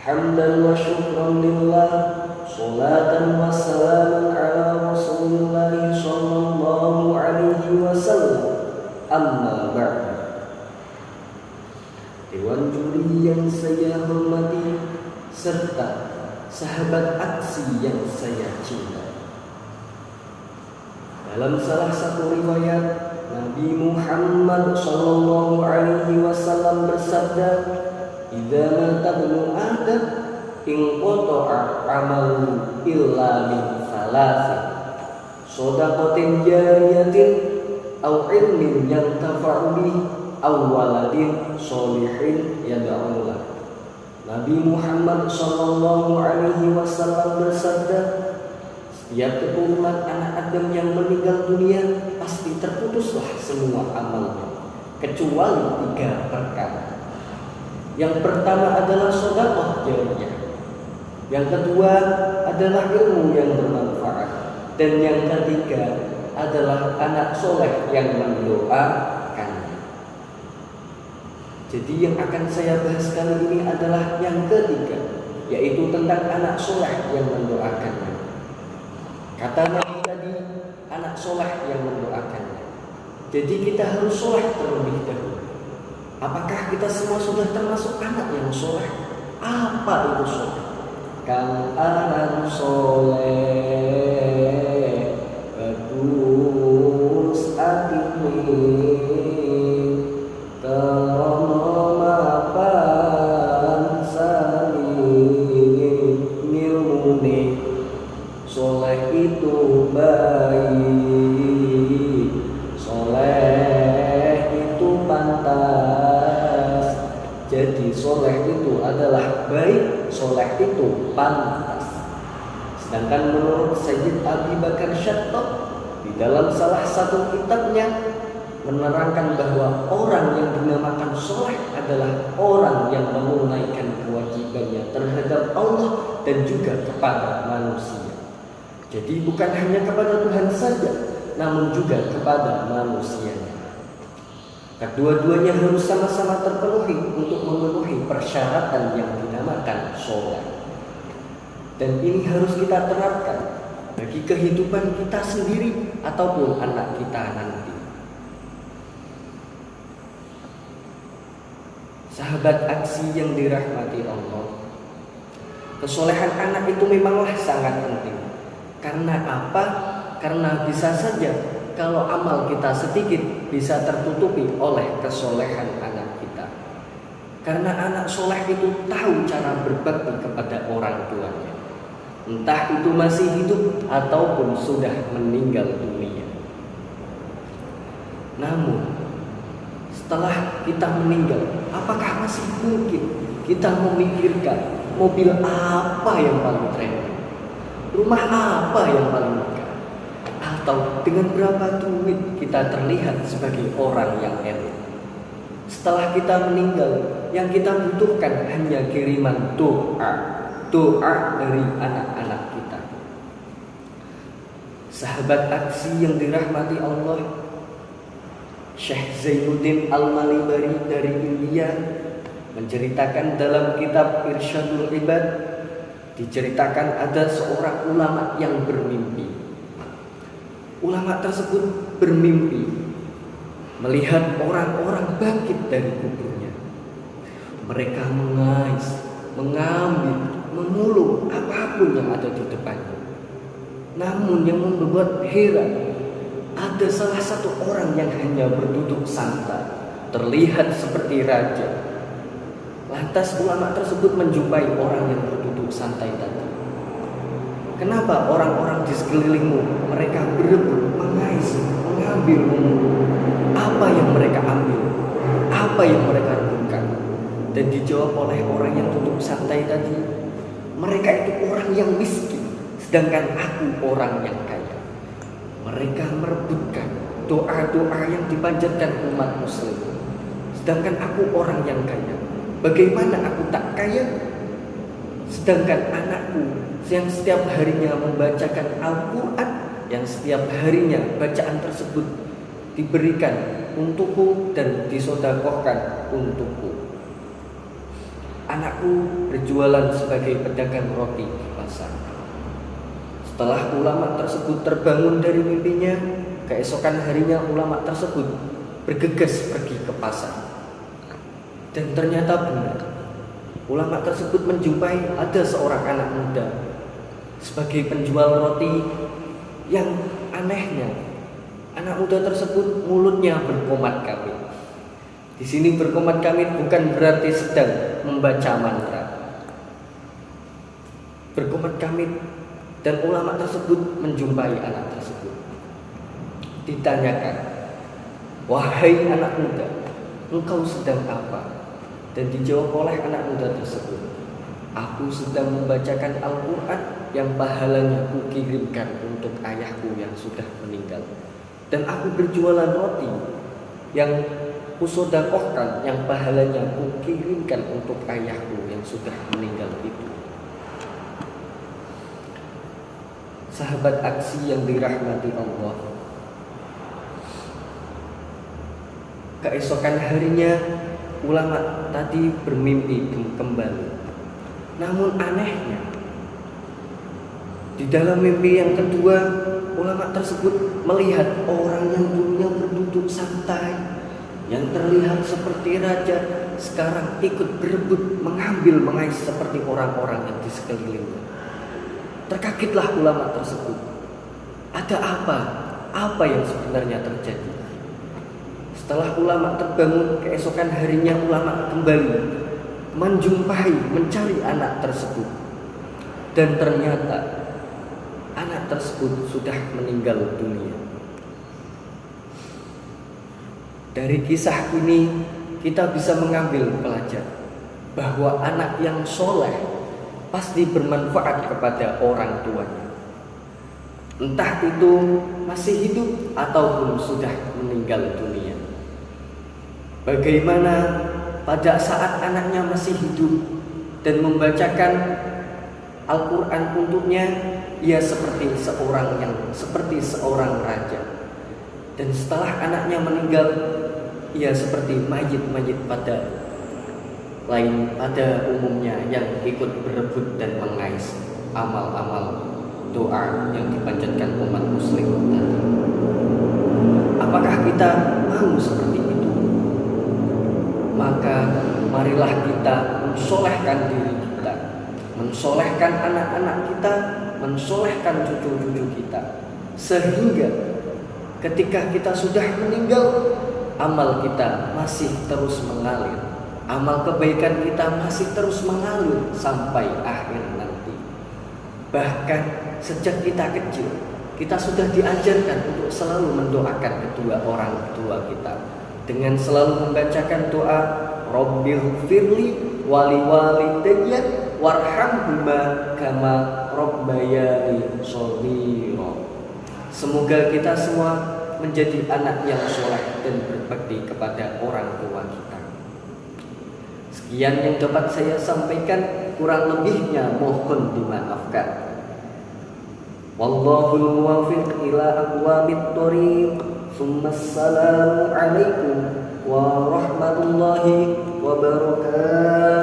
hamdan wa syukran lillah, salatan wa salaman ala Rasulillah sallallahu alaihi wasallam. Amma ba'd. Dewan juri yang saya hormati serta sahabat aksi yang saya cintai. Dalam salah satu riwayat, Nabi Muhammad sallallahu alaihi wasallam bersabda, "Idza mata ibnu Adam inqata'a 'amaluhu illa min thalathin, shadaqatin jariyatin aw ilmin yantafa'u bihi aw waladin sholihin yad'u lahu." Nabi Muhammad sallallahu alaihi wasallam bersabda, setiap keturunan anak Adam yang meninggal dunia pasti terputuslah semua amalnya kecuali 3 perkara. Yang pertama adalah sedekah jariyah, yang kedua adalah ilmu yang bermanfaat, dan yang ketiga adalah anak soleh yang mendoakannya. Jadi yang akan saya bahas kali ini adalah yang ketiga, yaitu tentang anak soleh yang mendoakannya. Kata Nabi tadi, anak soleh yang mendoakannya. Jadi kita harus soleh terlebih dahulu. Apakah kita semua sudah termasuk anak yang soleh? Apa itu soleh? Kang anak soleh bagus atine krono mapan sani ngilmune. Soleh itu baik, soleh itu pantas. Jadi soleh itu adalah baik, soleh itu pantas. Sedangkan menurut Sayyid Abi Bakar Syattab di dalam salah satu kitabnya menerangkan bahwa orang yang dinamakan soleh adalah orang yang menunaikan kewajibannya terhadap Allah dan juga kepada manusia. Jadi bukan hanya kepada Tuhan saja, namun juga kepada manusianya. Kedua-duanya harus sama-sama terpenuhi untuk memenuhi persyaratan yang dinamakan soleh. Dan ini harus kita terapkan bagi kehidupan kita sendiri ataupun anak kita nanti. Sahabat aksi yang dirahmati Allah, kesolehan anak itu memanglah sangat penting. Karena apa? Karena bisa saja kalau amal kita sedikit bisa tertutupi oleh kesolehan anak kita. Karena anak soleh itu tahu cara berbakti kepada orang tuanya, entah itu masih hidup ataupun sudah meninggal dunia. Namun setelah kita meninggal, apakah masih mungkin kita memikirkan mobil apa yang paling trendy, rumah apa yang paling megah, atau dengan berapa duit kita terlihat sebagai orang yang elit? Setelah kita meninggal, yang kita butuhkan hanya kiriman doa dari anak-anak kita. Sahabat aksi yang dirahmati Allah, Syekh Zainuddin Al-Malibari dari India menceritakan dalam kitab Irsyadul Ibad, diceritakan ada seorang ulama yang bermimpi. Ulama tersebut bermimpi melihat orang-orang bangkit dari kuburnya. Mereka mengais, mengambil, memulung apapun yang ada di depannya. Namun yang membuat heran, ada salah satu orang yang hanya berduduk santai, terlihat seperti raja. Lantas ulama tersebut menjumpai orang yang berduduk santai tadi. Kenapa orang-orang di sekelilingmu mereka berebut, mengais, mengambil, memulung? Apa yang mereka ambil? Apa yang mereka rebutkan? Dan dijawab oleh orang yang duduk santai tadi, mereka itu orang yang miskin, sedangkan aku orang yang kaya. Mereka merebutkan doa-doa yang dipanjatkan umat muslim, sedangkan aku orang yang kaya. Bagaimana aku tak kaya? Sedangkan anakku yang setiap harinya membacakan Al-Quran, yang setiap harinya bacaan tersebut diberikan untukku dan disodakohkan untukku. Anakku berjualan sebagai pedagang roti di pasar. Setelah ulama tersebut terbangun dari mimpinya, keesokan harinya ulama tersebut bergegas pergi ke pasar. Dan ternyata benar, ulama tersebut menjumpai ada seorang anak muda sebagai penjual roti yang anehnya anak muda tersebut mulutnya berkomat-kamit. Di sini berkomat-kamit bukan berarti sedang membaca mantra. Berkomat-kamit, dan ulama tersebut menjumpai anak tersebut. Ditanyakan, "Wahai anak muda, engkau sedang apa?" Dan dijawab oleh anak muda tersebut, "Aku sedang membacakan Al-Quran yang pahalanya kukirimkan untuk ayahku yang sudah meninggal. Dan aku berjualan roti yang kusodakohkan yang pahalanya kukirimkan untuk ayahku yang sudah meninggal itu." Sahabat aksi yang dirahmati Allah, keesokan harinya ulama tadi bermimpi kembali. Namun anehnya, di dalam mimpi yang kedua, ulama tersebut melihat orang yang dulunya berduduk santai, yang terlihat seperti raja, sekarang ikut berebut mengambil mengais seperti orang-orang yang di sekelilingnya. Terkagetlah ulama tersebut. Ada apa? Apa yang sebenarnya terjadi? Setelah ulama terbangun, keesokan harinya ulama kembali mencari anak tersebut. Dan ternyata anak tersebut sudah meninggal dunia. Dari kisah ini kita bisa mengambil pelajaran bahwa anak yang soleh pasti bermanfaat kepada orang tuanya, entah itu masih hidup ataupun sudah meninggal dunia. Bagaimana pada saat anaknya masih hidup dan membacakan Al-Quran untuknya, ia seperti seorang raja. Dan setelah anaknya meninggal, ia seperti mayit-mayit pada umumnya yang ikut berebut dan mengais amal-amal doa yang dipanjatkan umat muslim tadi. Apakah kita mau seperti itu? Maka marilah kita mensolehkan diri kita, mensolehkan anak-anak kita, mensolehkan cucu-cucu kita, sehingga ketika kita sudah meninggal, amal kita masih terus mengalir. Amal kebaikan kita masih terus mengalir sampai akhir nanti. Bahkan sejak kita kecil, kita sudah diajarkan untuk selalu mendoakan kedua orang tua kita dengan selalu membacakan doa Rabbighfirli wali walidayya warhamhuma kama rabbayani shaghira. Semoga kita semua menjadi anak yang soleh dan berbakti kepada orang tua kita. Sekian yang dapat saya sampaikan, kurang lebihnya mohon dimaafkan. Wallahul muwaffiq ila aqwamit thoriq. Assalamu alaikum warahmatullahi wabarakatuh.